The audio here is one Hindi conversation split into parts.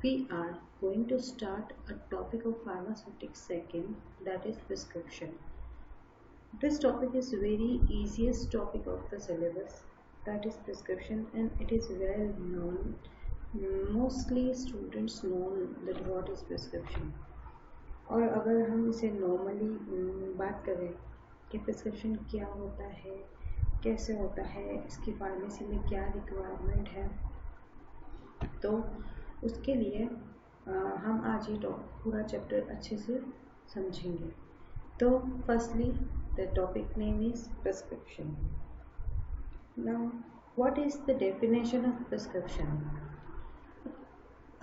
We are going to start a topic of pharmaceutics second, that is prescription. This topic is very easiest topic of the syllabus, that is prescription, and it is well known. Mostly students know that what is prescription. और अगर हम इसे नॉर्मली बात करें कि प्रिस्क्रिप्शन क्या होता है, कैसे होता है, इसकी फार्मेसी में क्या रिक्वायरमेंट है, तो उसके लिए हम आज ये पूरा चैप्टर अच्छे से समझेंगे. तो firstly the topic name is prescription. Now what is the definition of prescription?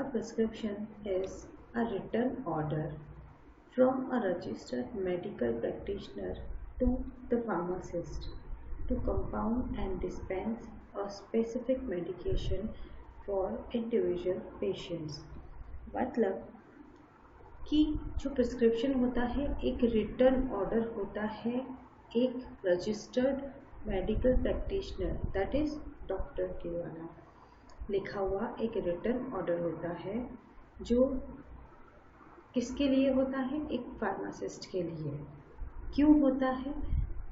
A prescription is a written order from a registered medical practitioner to the pharmacist to compound and dispense a specific medication for individual patients. मतलब कि जो प्रिस्क्रिप्शन होता है एक रिटर्न ऑर्डर होता है एक registered medical practitioner that is doctor के द्वारा लिखा हुआ एक रिटर्न ऑर्डर होता है जो किसके लिए होता है? एक फार्मासिस्ट के लिए. क्यों होता है?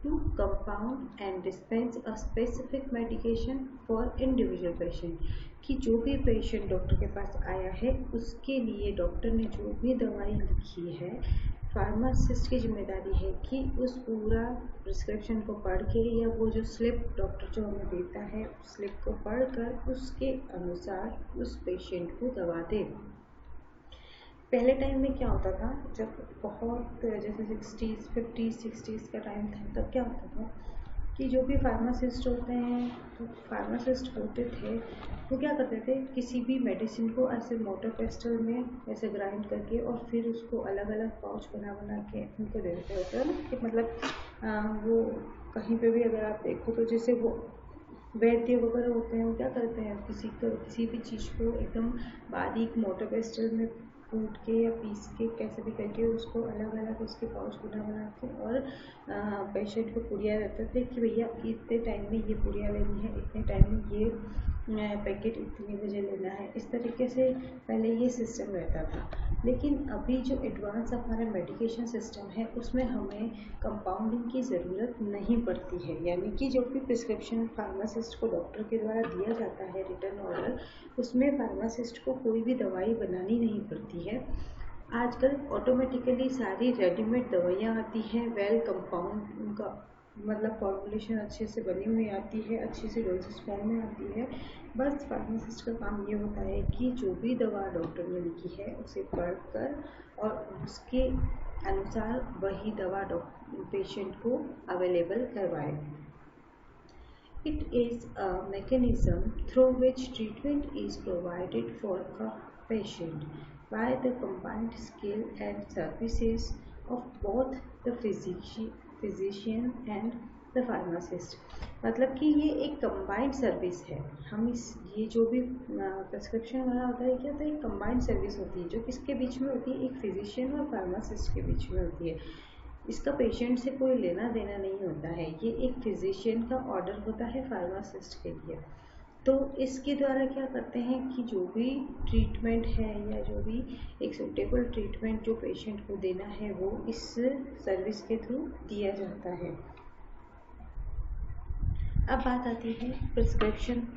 To compound and dispense a specific medication for individual patient, कि जो भी पेशेंट डॉक्टर के पास आया है उसके लिए डॉक्टर ने जो भी दवाई लिखी है, फार्मासिस्ट की जिम्मेदारी है कि उस पूरा प्रिस्क्रिप्शन को पढ़ के या वो जो स्लिप डॉक्टर जो हमें देता है उस स्लिप को पढ़कर उसके अनुसार उस पेशेंट को दवा दे. पहले टाइम में क्या होता था, जब बहुत जैसे 60s 50s 60s का टाइम था, तब क्या होता था कि जो भी फार्मासिस्ट होते हैं, तो फार्मासिस्ट होते थे वो क्या करते थे, किसी भी मेडिसिन को ऐसे मोटर पेस्टल में ऐसे ग्राइंड करके और फिर उसको अलग अलग पाउच बना बना के उनको दे देते होते हैं ना, कि मतलब वो कहीं पे भी अगर आप देखो तो जैसे वो वैद्य वगैरह होते हैं वो क्या करते हैं, किसी भी चीज़ को एकदम बारीक मोटर पेस्टल में कूट के या पीस के कैसे भी करके उसको अलग अलग उसके पाउच बना के और पेशेंट को पुड़िया देते थे कि भैया इतने टाइम में ये पुड़िया लेनी है, इतने टाइम में ये पैकेट इतने बजे लेना है. इस तरीके से पहले ये सिस्टम रहता था. लेकिन अभी जो एडवांस हमारा मेडिकेशन सिस्टम है उसमें हमें कंपाउंडिंग की ज़रूरत नहीं पड़ती है. यानी कि जो भी प्रिस्क्रिप्शन फार्मासिस्ट को डॉक्टर के द्वारा दिया जाता है रिटर्न ऑर्डर, उसमें फार्मासिस्ट को कोई भी दवाई बनानी नहीं पड़ती है. आजकल ऑटोमेटिकली सारी रेडीमेड दवाइयाँ आती हैं, वेल कंपाउंड उनका मतलब फॉर्मुलेशन अच्छे से बनी हुई आती है, अच्छी सी डोजेस फॉर्म में आती है. बस फार्मासिस्ट का काम ये होता है कि जो भी दवा डॉक्टर ने लिखी है उसे पढ़कर और उसके अनुसार वही दवा पेशेंट को अवेलेबल करवाए. It is a mechanism through which treatment is provided for a patient by the combined skill and services of both the physician and the pharmacist. मतलब कि ये एक कंबाइंड सर्विस है. हम ये जो भी प्रिस्क्रिप्शन वाला होता है क्या, तो एक कंबाइंड सर्विस होती है जो किसके बीच में होती है, एक फिजिशियन और फार्मासिस्ट के बीच में होती है. इसका पेशेंट से कोई लेना देना नहीं होता है, ये एक फिजिशियन का ऑर्डर होता है फार्मासिस्ट के लिए. तो इसके द्वारा क्या करते हैं कि जो भी ट्रीटमेंट है या जो भी एक सूटेबल ट्रीटमेंट जो पेशेंट को देना है वो इस सर्विस के थ्रू दिया जाता है. अब बात आती है प्रिस्क्रिप्शन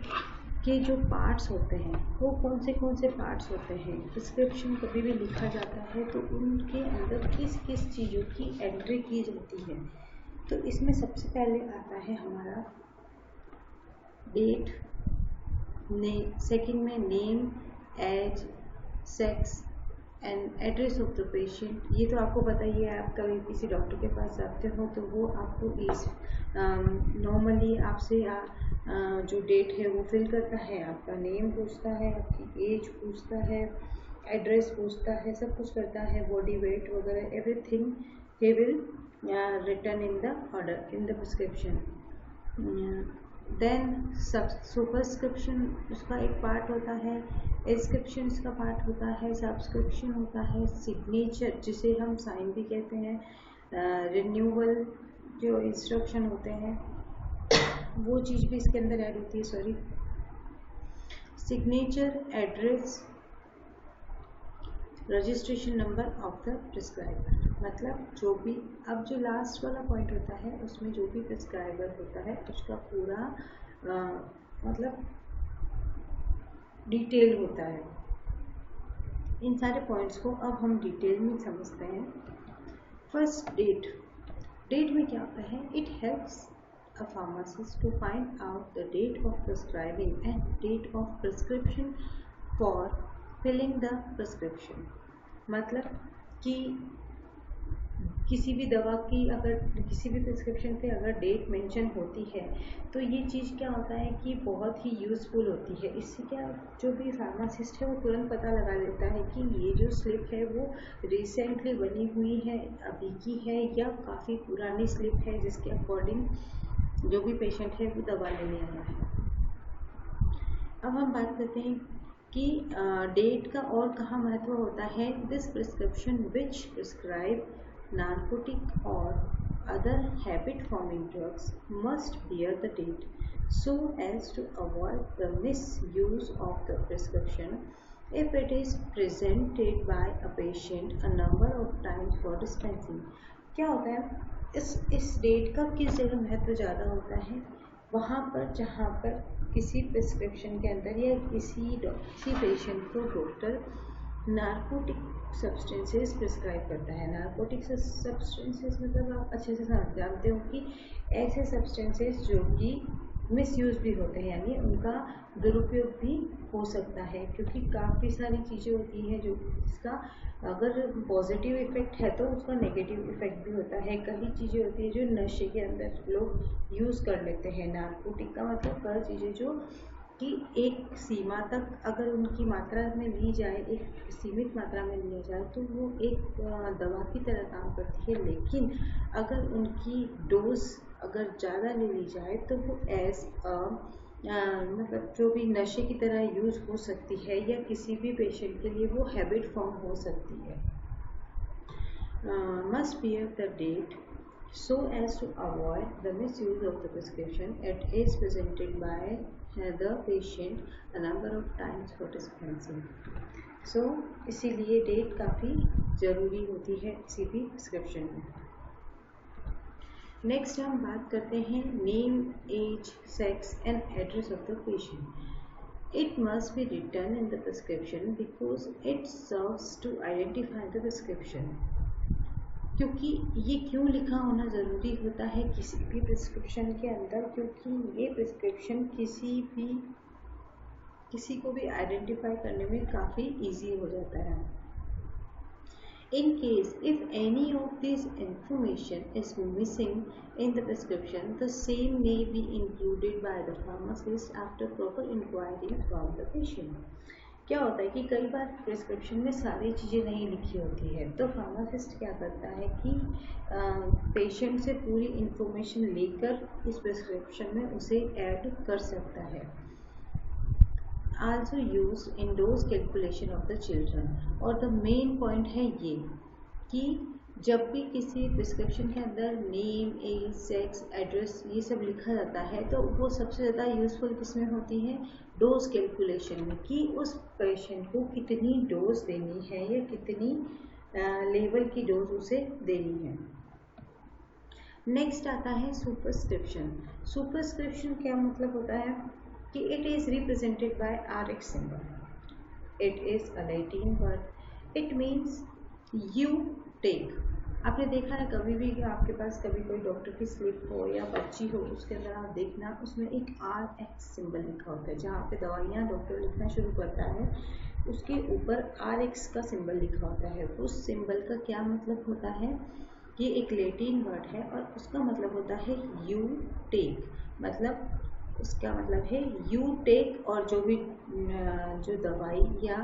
के जो पार्ट्स होते हैं वो कौन से पार्ट्स होते हैं. प्रिस्क्रिप्शन कभी भी लिखा जाता है तो उनके अंदर किस किस चीज़ों की एंट्री की जाती है. तो इसमें सबसे पहले आता है हमारा डेट, सेकंड में name, age, sex and address of the patient. ये तो आपको पता ही है, आप कभी किसी डॉक्टर के पास जाते हो तो वो आपको इस नॉर्मली आपसे जो डेट है वो फिल करता है, आपका नेम पूछता है, आपकी एज पूछता है, एड्रेस पूछता है, सब कुछ करता है, बॉडी वेट वगैरह everything he will written in the order in the prescription. Then superscription उसका एक पार्ट होता है, इंस्क्रिप्शन इसका पार्ट होता है, सब्सक्रिप्शन होता है, सिग्नेचर जिसे हम साइन भी कहते हैं, रिन्यूअल जो इंस्ट्रक्शन होते हैं वो चीज़ भी इसके अंदर ऐड होती है. Signature, address, registration number of the prescriber, मतलब जो भी अब जो लास्ट वाला पॉइंट होता है उसमें जो भी प्रिस्क्राइबर होता है उसका पूरा मतलब डिटेल होता है। इन सारे पॉइंट्स को अब हम डिटेल में समझते हैं। First, date. डेट में क्या होता है? It helps a pharmacist to find out the date of prescribing and date of prescription for filling the prescription। मतलब कि किसी भी दवा की अगर किसी भी प्रिस्क्रिप्शन पे अगर डेट मेंशन होती है तो ये चीज़ क्या होता है कि बहुत ही यूज़फुल होती है। इससे क्या जो भी फार्मासिस्ट है वो तुरंत पता लगा लेता है कि ये जो स्लिप है वो रिसेंटली बनी हुई है, अभी की है, या काफ़ी पुरानी स्लिप है जिसके अकॉर्डिंग जो भी पेशेंट है वो दवा लेने आया है। अब हम बात करते हैं कि डेट का और कहाँ महत्व होता है। This prescription which prescribe narcotic or other habit forming drugs must bear the date so as to avoid the misuse of the prescription if it is presented by a patient a number of times for dispensing। क्या होता है इस डेट का किस जगह महत्व ज़्यादा होता है? वहाँ पर जहाँ पर किसी प्रिस्क्रिप्शन के अंदर या किसी पेशेंट को डॉक्टर नार्कोटिक सब्सटेंसेस प्रिस्क्राइब करता है। नार्कोटिक सब्सटेंसेस मतलब आप अच्छे से जानते हो कि ऐसे सब्सटेंसेस जो कि मिसयूज़ भी होते हैं, यानी उनका दुरुपयोग भी हो सकता है, क्योंकि काफ़ी सारी चीज़ें होती हैं जो इसका अगर पॉजिटिव इफ़ेक्ट है तो उसका नेगेटिव इफ़ेक्ट भी होता है। कई चीज़ें होती हैं जो नशे के अंदर लोग यूज़ कर लेते हैं। नार्कोटिक का मतलब वह चीज़ें जो कि एक सीमा तक अगर उनकी मात्रा में ली जाए, एक सीमित मात्रा में लिया जाए तो वो एक दवा की तरह काम करती है, लेकिन अगर उनकी डोज अगर ज़्यादा ले ली जाए तो वो एज मतलब जो भी नशे की तरह यूज़ हो सकती है, या किसी भी पेशेंट के लिए वो हैबिट फॉर्म हो सकती है। Must bear the date so as to avoid the misuse of the prescription. It is presented by the patient a number of times for dispensing. So इसीलिए डेट काफ़ी ज़रूरी होती है किसी भी प्रिस्क्रिप्शन में। नेक्स्ट हम बात करते हैं name, age, sex and address of the patient. It must be written in the prescription because it serves to identify the prescription। क्योंकि ये क्यों लिखा होना ज़रूरी होता है किसी भी प्रिस्क्रिप्शन के अंदर? क्योंकि ये प्रिस्क्रिप्शन किसी को भी आइडेंटिफाई करने में काफ़ी इजी हो जाता है। In case if any of this information is missing in the prescription, the same may be included by the pharmacist after proper inquiry from the patient। क्या होता है कि कई बार प्रिस्क्रिप्शन में सारी चीज़ें नहीं लिखी होती है, तो फार्मासिस्ट क्या करता है कि पेशेंट से पूरी इंफॉर्मेशन लेकर इस प्रिस्क्रिप्शन में उसे ऐड कर सकता है। Also use in dose calculation of the children. और द मेन पॉइंट है ये कि जब भी किसी प्रिस्क्रिप्शन के अंदर नेम, एज, सेक्स, एड्रेस ये सब लिखा जाता है तो वो सबसे ज़्यादा यूज़फुल किस में होती है? डोज कैलकुलेशन में, कि उस पेशेंट को कितनी डोज देनी है या कितनी लेवल की डोज उसे देनी है। नेक्स्ट आता है सुपरस्क्रिप्शन। सुपरस्क्रिप्शन क्या मतलब होता है कि it is represented by RX symbol. It is a Latin word. It means you take. आपने देखा है कभी भी कि आपके पास कभी कोई डॉक्टर की स्लिप हो या पर्ची हो, उसके अंदर आप देखना उसमें एक RX सिंबल लिखा होता है। जहाँ पे दवाइयाँ डॉक्टर लिखना शुरू करता है उसके ऊपर RX का सिंबल लिखा होता है। उस सिंबल का क्या मतलब होता है? ये एक लैटिन वर्ड है और उसका मतलब होता है यू टेक। मतलब उसका मतलब है यू टेक, और जो भी जो दवाई या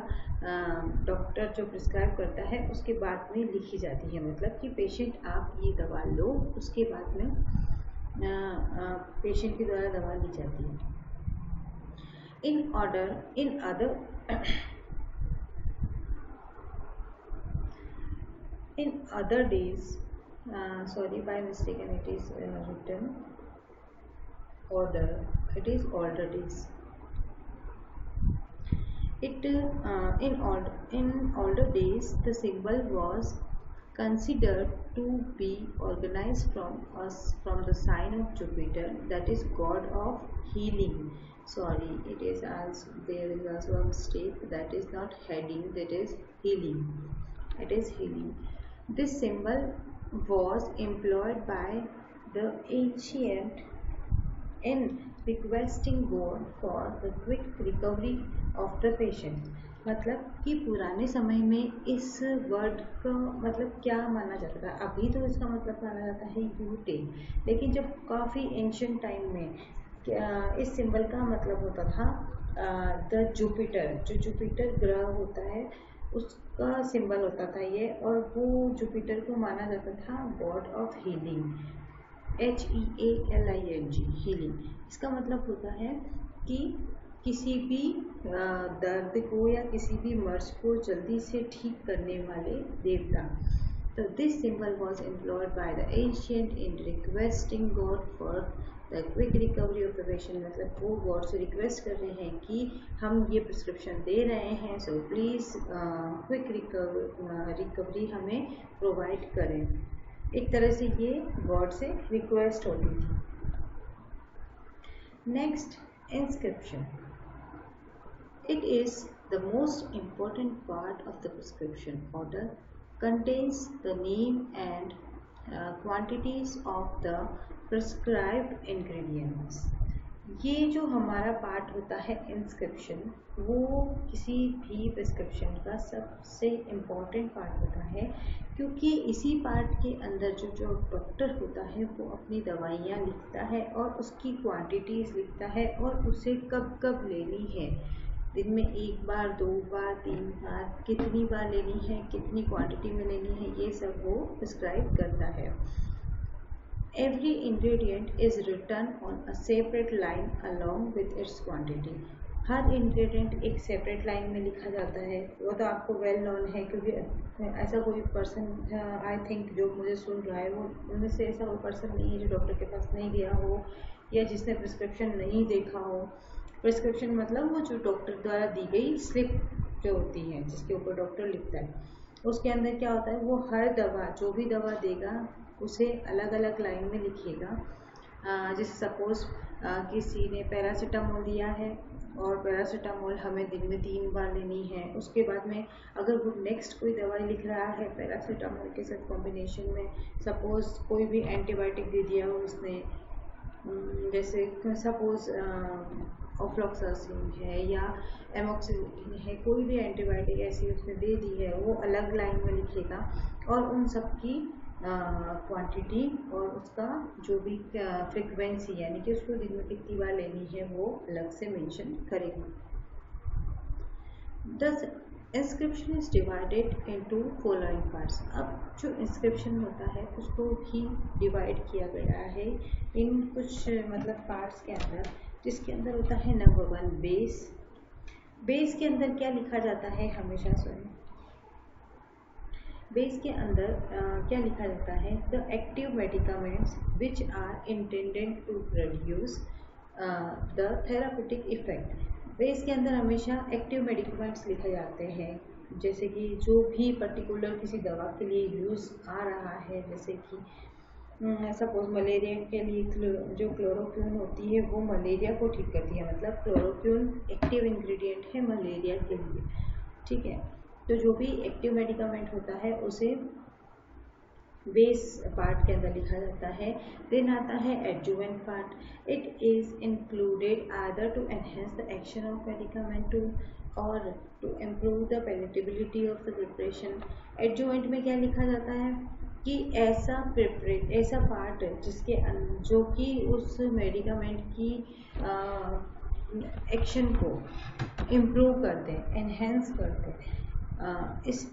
डॉक्टर जो प्रिस्क्राइब करता है उसके बाद में लिखी जाती है। मतलब कि पेशेंट आप ये दवा लो, उसके बाद में पेशेंट के द्वारा दवा ली जाती है। in other days, sorry, by mistake it is written order, it is order days। In older days, the symbol was considered to be organized from the sign of Jupiter, that is god of healing. Sorry, it is as there is also a mistake. That is not heading. That is healing. It is healing. This symbol was employed by the ancient in requesting God for the quick recovery of the patient. मतलब कि पुराने समय में इस वर्ड का मतलब क्या माना जाता था, अभी तो इसका मतलब माना जाता है यूटेन, लेकिन जब काफ़ी एंशियंट टाइम में इस सिंबल का मतलब होता था द जुपिटर, जो जुपिटर ग्रह होता है उसका सिंबल होता था ये, और वो जुपिटर को माना जाता था God of healing, HEALING, healing. इसका मतलब होता है कि किसी भी दर्द को या किसी भी मर्ज को जल्दी से ठीक करने वाले देवता। तो this symbol was employed by the ancient in requesting God for the quick recovery of the patient, मतलब वो गॉड से रिक्वेस्ट कर रहे हैं कि हम ये प्रिस्क्रिप्शन दे रहे हैं, सो प्लीज़ क्विक रिकवरी हमें प्रोवाइड करें। एक तरह से ये गॉड से रिक्वेस्ट होती थी। Next, inscription. It is the most important part of the prescription order, contains the name and quantities of the prescribed ingredients। ये जो हमारा पार्ट होता है इंस्क्रिप्शन, वो किसी भी प्रिस्क्रिप्शन का सबसे इम्पॉर्टेंट पार्ट होता है, क्योंकि इसी पार्ट के अंदर जो डॉक्टर होता है वो अपनी दवाइयाँ लिखता है और उसकी क्वांटिटीज़ लिखता है और उसे कब कब लेनी है, दिन में 1 बार 2 बार 3 बार, कितनी बार लेनी है, कितनी क्वांटिटी में लेनी है, ये सब वो प्रिस्क्राइब करता है। Every ingredient is written on a separate line along with its quantity। Her ingredient एक सेपरेट लाइन में लिखा जाता है। वो तो आपको वेल नोन है, क्योंकि ऐसा कोई पर्सन आई थिंक जो मुझे सुन रहा है वो उनमें से ऐसा कोई पर्सन नहीं है जो डॉक्टर के पास नहीं गया हो या जिसने प्रिस्क्रिप्शन नहीं देखा हो। प्रिस्क्रिप्शन मतलब वो जो डॉक्टर द्वारा दी गई स्लिप जो होती है जिसके ऊपर डॉक्टर लिखता है, उसके अंदर क्या होता है, वो हर दवा जो भी दवा देगा उसे अलग अलग लाइन में लिखिएगा। जैसे सपोज किसी ने पैरासीटामोल दिया है और पैरासीटामोल हमें दिन में 3 बार लेनी है, उसके बाद में अगर वो नेक्स्ट कोई दवाई लिख रहा है पैरासीटामोल के साथ कॉम्बिनेशन में, सपोज कोई भी एंटीबायोटिक दे दिया हो उसने, जैसे सपोज ऑफ्लॉक्सासिन है या एमोक्सिसिलिन है, कोई भी एंटीबायोटिक ऐसी उसने दे दी है, वो अलग लाइन में लिखेगा और उन सब की क्वांटिटी और उसका जो भी फ्रिक्वेंसी यानी कि उसको दिन में कितनी बार लेनी है वो अलग से मेंशन करेगा। The inscription is divided into following parts. अब जो इंस्क्रिप्शन होता है उसको भी डिवाइड किया गया है इन कुछ मतलब पार्ट्स के अंदर, जिसके अंदर होता है नंबर 1 बेस। बेस के अंदर क्या लिखा जाता है, हमेशा सुने। बेस के अंदर क्या लिखा जाता है, the active medicaments which are intended to produce the therapeutic effect. Base के अंदर हमेशा एक्टिव मेडिकामेंट्स लिखे जाते हैं, जैसे कि जो भी पर्टिकुलर किसी दवा के लिए यूज़ आ रहा है, जैसे कि सपोज मलेरिया के लिए जो क्लोरोक्विन होती है वो मलेरिया को ठीक करती है, मतलब क्लोरोक्विन एक्टिव इंग्रेडिएंट है मलेरिया के लिए, ठीक है। तो जो भी एक्टिव मेडिकामेंट होता है उसे बेस पार्ट के अंदर लिखा जाता है। देन आता है adjuvant part. It is included either to enhance the action of medicament to or to improve the palatability of the preparation. Adjuvant में क्या लिखा जाता है कि ऐसा पार्ट जिसके जो कि उस मेडिकामेंट की एक्शन को इम्प्रूव करते हैं, एनहेंस करते हैं। इस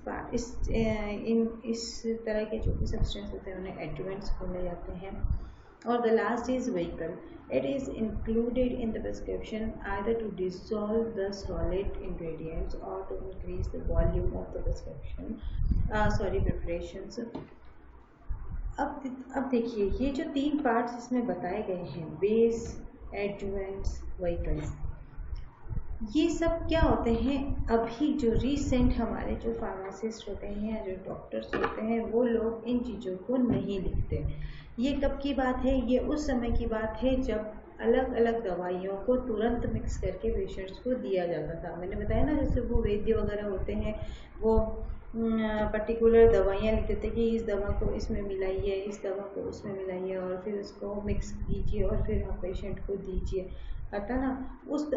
तरह के जो भी सब्सटेंस होते हैं उन्हें एडजुवेंट्स बोले जाते हैं। और the last is vehicle. It is included in the prescription either to dissolve the solid ingredients or to increase the volume of the prescription preparations. अब देखिए ये जो 3 पार्ट्स इसमें बताए गए हैं, बेस, एडजुवेंट्स, व्हीकल्स, ये सब क्या होते हैं, अभी जो रिसेंट हमारे जो फार्मासिस्ट होते हैं या जो डॉक्टर्स होते हैं वो लोग इन चीज़ों को नहीं लिखते। ये कब की बात है, ये उस समय की बात है जब अलग अलग दवाइयों को तुरंत मिक्स करके पेशेंट्स को दिया जाता था। मैंने बताया ना, जैसे वो वैद्य वगैरह होते हैं वो पर्टिकुलर दवाइयाँ लिख देते कि इस दवा को इसमें मिलाइए, इस दवा को उसमें मिलाइए और फिर उसको मिक्स कीजिए और फिर आप पेशेंट को दीजिए। पता ना उस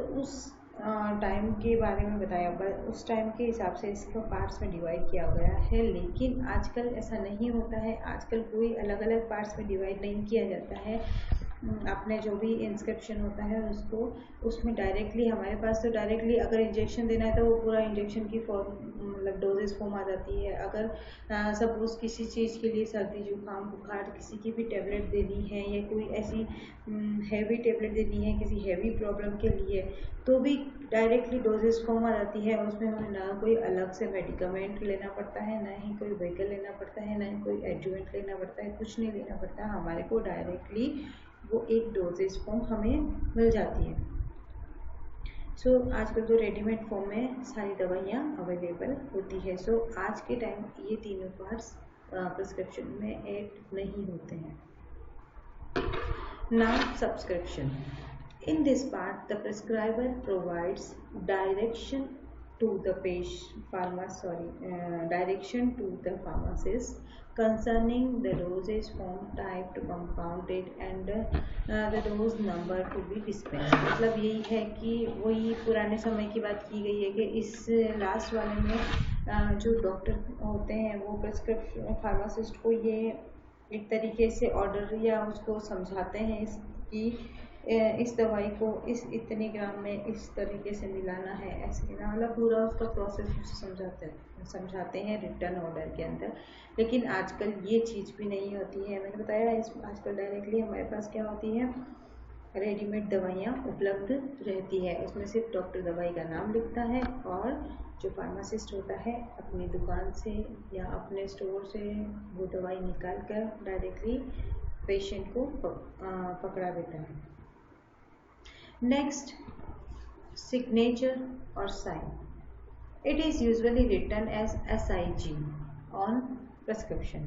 टाइम के बारे में बताया, उस टाइम के हिसाब से इसको पार्ट्स में डिवाइड किया गया है। लेकिन आजकल ऐसा नहीं होता है, आजकल कोई अलग अलग पार्ट्स में डिवाइड नहीं किया जाता है। आपने जो भी इंस्क्रिप्शन होता है उसको उसमें डायरेक्टली, हमारे पास तो डायरेक्टली अगर इंजेक्शन देना है तो वो पूरा इंजेक्शन की फॉर्म मतलब डोजेस फॉर्म आ जाती है। अगर सपोज किसी चीज़ के लिए सर्दी जुकाम बुखार किसी की भी टेबलेट देनी है या कोई ऐसी हैवी टेबलेट देनी है किसी हैवी प्रॉब्लम के लिए, तो भी डायरेक्टली डोजेस फॉर्म आ जाती है। उसमें हमें ना कोई अलग से मेडिकामेंट लेना पड़ता है, ना ही कोई व्हीकल लेना पड़ता है, ना ही कोई एडजुवेंट लेना पड़ता है, कुछ नहीं लेना पड़ता है। हमारे को डायरेक्टली वो एक डोजेज फॉर्म हमें मिल जाती है। सो आजकल तो रेडीमेड फॉर्म में सारी दवाइयाँ अवेलेबल होती है। सो आज के टाइम ये तीनों पार्ट्स प्रिस्क्रिप्शन में ऐड नहीं होते हैं। Now subscription. In this part, the prescriber provides direction to the direction to the pharmacist concerning the dosage form, type to compounded and the dose number to be dispensed. मतलब यही है कि वही पुराने समय की बात की गई है कि इस लास्ट वाले में जो डॉक्टर होते हैं वो प्रिस्क्रिप्शन फार्मासिस्ट को ये एक तरीके से ऑर्डर या उसको समझाते हैं कि इस दवाई को इस इतने ग्राम में इस तरीके से मिलाना है, ऐसे मिलाना, मतलब पूरा उसका प्रोसेस समझाते हैं रिटर्न ऑर्डर के अंदर। लेकिन आजकल ये चीज़ भी नहीं होती है। मैंने बताया आजकल डायरेक्टली हमारे पास क्या होती है, रेडीमेड दवाइयाँ उपलब्ध रहती है। उसमें सिर्फ डॉक्टर दवाई का नाम लिखता है और जो फार्मासिस्ट होता है अपनी दुकान से या अपने स्टोर से वो दवाई निकाल कर डायरेक्टली पेशेंट को पकड़ा देता है। नेक्स्ट, सिग्नेचर और sign. It is usually written as SIG on prescription.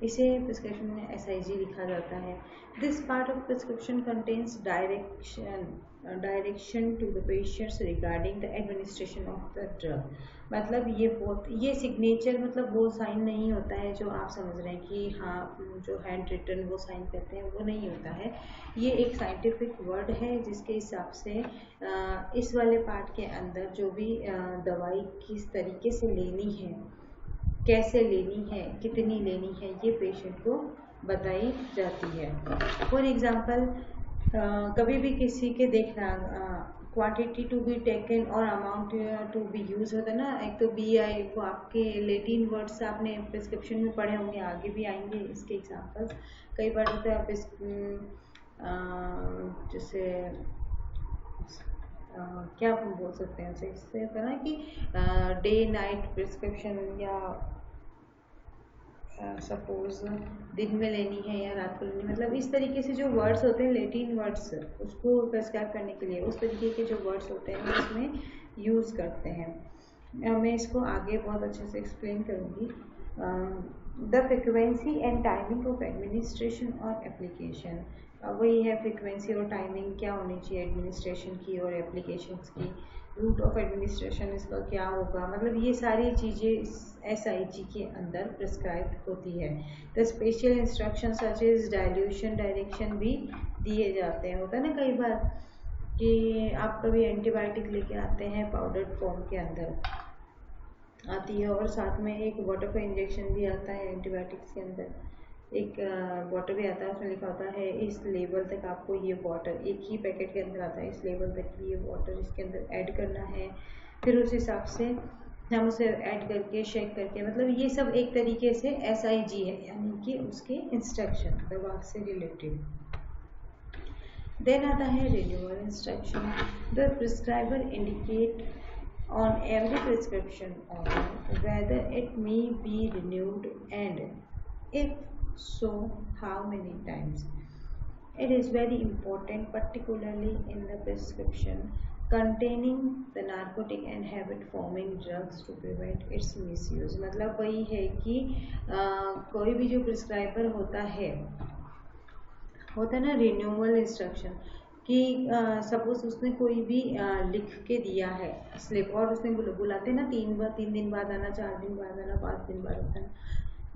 इसे प्रिस्क्रिप्शन में SIG लिखा जाता है। This part of prescription contains direction to the patients regarding the administration of the drug. मतलब ये सिग्नेचर मतलब वो साइन नहीं होता है जो आप समझ रहे हैं कि हाँ जो हैंड रिटन वो साइन करते हैं, वो नहीं होता है। ये एक साइंटिफिक वर्ड है जिसके हिसाब से इस वाले पार्ट के अंदर जो भी दवाई किस तरीके से लेनी है, कैसे लेनी है, कितनी लेनी है, ये पेशेंट को बताई जाती है। फॉर एग्जांपल, कभी भी किसी के देखना क्वांटिटी टू बी टेकन और अमाउंट टू बी यूज होता है ना, एक तो BI, वो आपके लेटिन वर्ड्स आपने प्रिस्क्रिप्शन में पढ़े होंगे, आगे भी आएंगे इसके एग्जांपल्स। कई बार होता है जैसे क्या हम बोल सकते हैं उसे, इससे होता है ना कि डे नाइट प्रिस्क्रिप्शन, या सपोज दिन में लेनी है या रात को लेनी, मतलब इस तरीके से जो वर्ड्स होते हैं लेटिन वर्ड्स, उसको प्रिस्क्राइब करने के लिए उस तरीके के जो वर्ड्स होते हैं उसमें यूज़ करते हैं। मैं इसको आगे बहुत अच्छे से एक्सप्लेन करूँगी। The frequency and timing of administration और एप्लीकेशन। वही है, फ्रिक्वेंसी और टाइमिंग क्या होनी चाहिए एडमिनिस्ट्रेशन की और एप्लीकेशन की, रूट ऑफ एडमिनिस्ट्रेशन इसका क्या होगा, मतलब ये सारी चीज़ें SIG के अंदर प्रिस्क्राइब होती है। The special instruction such as dilution direction भी दिए जाते हैं। होता है ना कई बार कि आप कभी एंटीबायोटिक लेके आते हैं पाउडर फॉर्म के अंदर आती है और साथ में एक वाटर का इंजेक्शन भी आता है एंटीबायोटिक्स के अंदर, एक वाटर भी आता है, उसमें लिखा होता है इस लेवल तक आपको ये वाटर, एक ही पैकेट के अंदर आता है, इस लेवल तक ये वाटर इसके अंदर ऐड करना है। फिर उस हिसाब से हम उसे ऐड करके शेक करके, मतलब ये सब एक तरीके से SIG है, यानी कि उसके इंस्ट्रक्शन दवा से रिलेटेड। देन आता है renewal instruction. The prescriber indicate on every prescription order whether it may be renewed and if so how many times. It is very important, particularly in the prescription containing the narcotic and habit forming drugs to prevent its misuse। मतलब वही है कि कोई भी जो प्रिस्क्राइबर होता है ना रिन्यूअल इंस्ट्रक्शन कि सपोज उसने कोई भी लिख के दिया है स्लिप और उसने बुलाते ना 3 दिन बाद आना, 4 दिन बाद आना, 5 दिन बाद आना,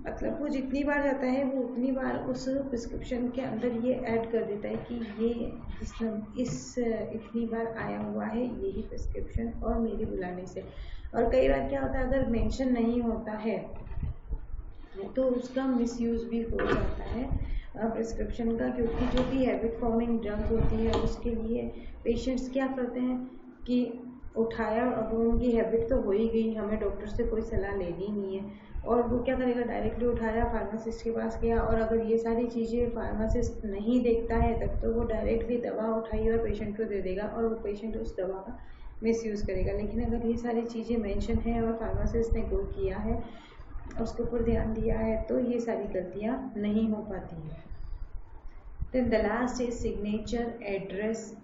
मतलब वो जितनी बार जाता है वो उतनी बार उस प्रिस्क्रिप्शन के अंदर ये ऐड कर देता है कि ये इतनी बार आया हुआ है यही प्रिस्क्रिप्शन और मेरे बुलाने से। और कई बार क्या होता है अगर मेंशन नहीं होता है तो उसका मिसयूज भी हो जाता है प्रिस्क्रिप्शन का, क्योंकि जो भी हैबिट फॉर्मिंग ड्रग्स होती है उसके लिए पेशेंट्स क्या करते हैं कि उठाया, अब उनकी हैबिट तो हो ही गई, हमें डॉक्टर से कोई सलाह लेनी नहीं है, और वो क्या करेगा डायरेक्टली उठाया फार्मासिस्ट के पास गया, और अगर ये सारी चीज़ें फार्मासिस्ट नहीं देखता है तब तो वो डायरेक्टली दवा उठाई और पेशेंट को दे देगा और वो पेशेंट उस दवा का मिसयूज़ करेगा। लेकिन अगर ये सारी चीज़ें मेंशन है और फार्मासिस्ट ने गो किया है, उसके ऊपर ध्यान दिया है, तो ये सारी गलतियाँ नहीं हो पाती हैं। Then the last is signature, address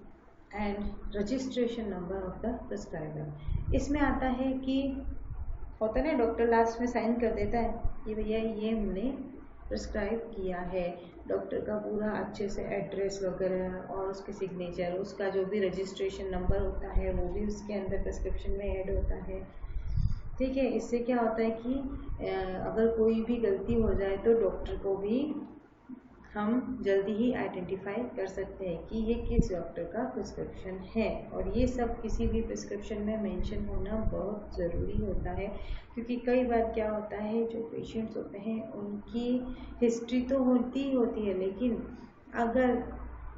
and registration number of the prescriber. इसमें आता है कि होता है ना डॉक्टर लास्ट में साइन कर देता है कि भैया ये हमने प्रिस्क्राइब किया है, डॉक्टर का पूरा अच्छे से एड्रेस वगैरह और उसके सिग्नेचर, उसका जो भी रजिस्ट्रेशन नंबर होता है वो भी उसके अंदर प्रिस्क्रिप्शन में ऐड होता है। ठीक है, इससे क्या होता है कि अगर कोई भी गलती हो जाए तो डॉक्टर को भी हम जल्दी ही आइडेंटिफाई कर सकते हैं कि ये किस डॉक्टर का प्रिस्क्रिप्शन है। और ये सब किसी भी प्रिस्क्रिप्शन में मेंशन होना बहुत ज़रूरी होता है, क्योंकि कई बार क्या होता है जो पेशेंट्स होते हैं उनकी हिस्ट्री तो होती ही होती है, लेकिन अगर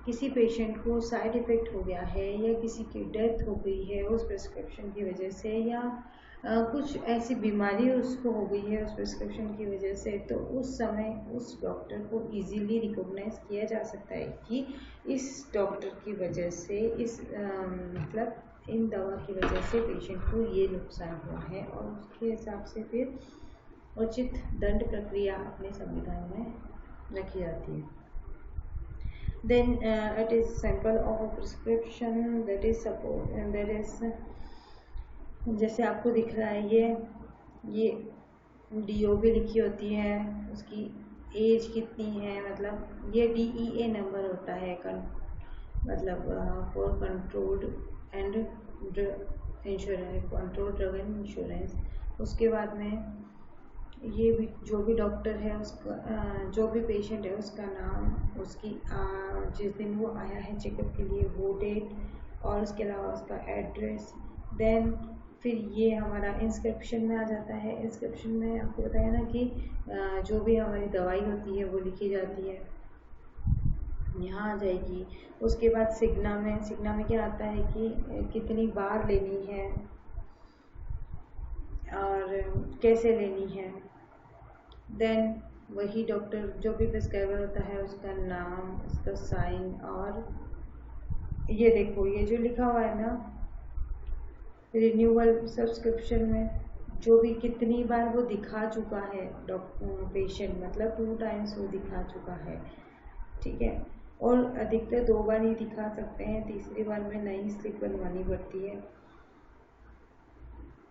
किसी पेशेंट को साइड इफ़ेक्ट हो गया है या किसी की डेथ हो गई है उस प्रिस्क्रिप्शन की वजह से, या कुछ ऐसी बीमारी उसको हो गई है उस प्रिस्क्रिप्शन की वजह से, तो उस समय उस डॉक्टर को इजीली रिकॉग्नाइज किया जा सकता है कि इस डॉक्टर की वजह से मतलब इन दवा की वजह से पेशेंट को ये नुकसान हुआ है, और उसके हिसाब से फिर उचित दंड प्रक्रिया अपने संविधान में रखी जाती है। Then it is sample of a prescription that is support and that is जैसे आपको दिख रहा है ये DO भी लिखी होती है, उसकी एज कितनी है, मतलब ये DEA नंबर होता है मतलब for controlled and insurance, control drug and insurance. उसके बाद में ये भी जो भी डॉक्टर है उसका जो भी पेशेंट है उसका नाम, उसकी जिस दिन वो आया है चेकअप के लिए वो डेट, और उसके अलावा उसका एड्रेस। देन फिर ये हमारा इंस्क्रिप्शन में आ जाता है। इंस्क्रिप्शन में आपको बताया ना कि जो भी हमारी दवाई होती है वो लिखी जाती है, यहाँ आ जाएगी। उसके बाद सिग्ना में क्या आता है कि कितनी बार लेनी है और कैसे लेनी है। देन वही डॉक्टर जो भी प्रिस्क्राइबर होता है उसका नाम, उसका साइन, और ये देखो ये जो लिखा हुआ है ना रिन्यूअल सब्सक्रिप्शन में जो भी कितनी बार वो दिखा चुका है डॉक्टर पेशेंट, मतलब 2 टाइम्स वो दिखा चुका है। ठीक है, और अधिकतर 2 बार ही दिखा सकते हैं, तीसरी बार में नई स्लिप बनवानी पड़ती है।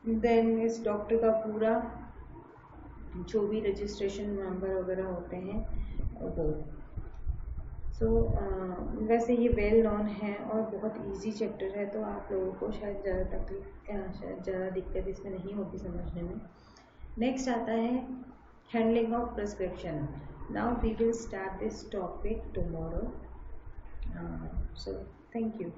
देन इस डॉक्टर का पूरा जो भी रजिस्ट्रेशन नंबर वगैरह होते हैं वो। वैसे ये वेल नोन है और बहुत इजी चैप्टर है, तो आप लोगों को शायद ज़्यादा दिक्कत इसमें नहीं होगी समझने में। नेक्स्ट आता है handling of prescription. Now we will start this topic tomorrow. So thank you.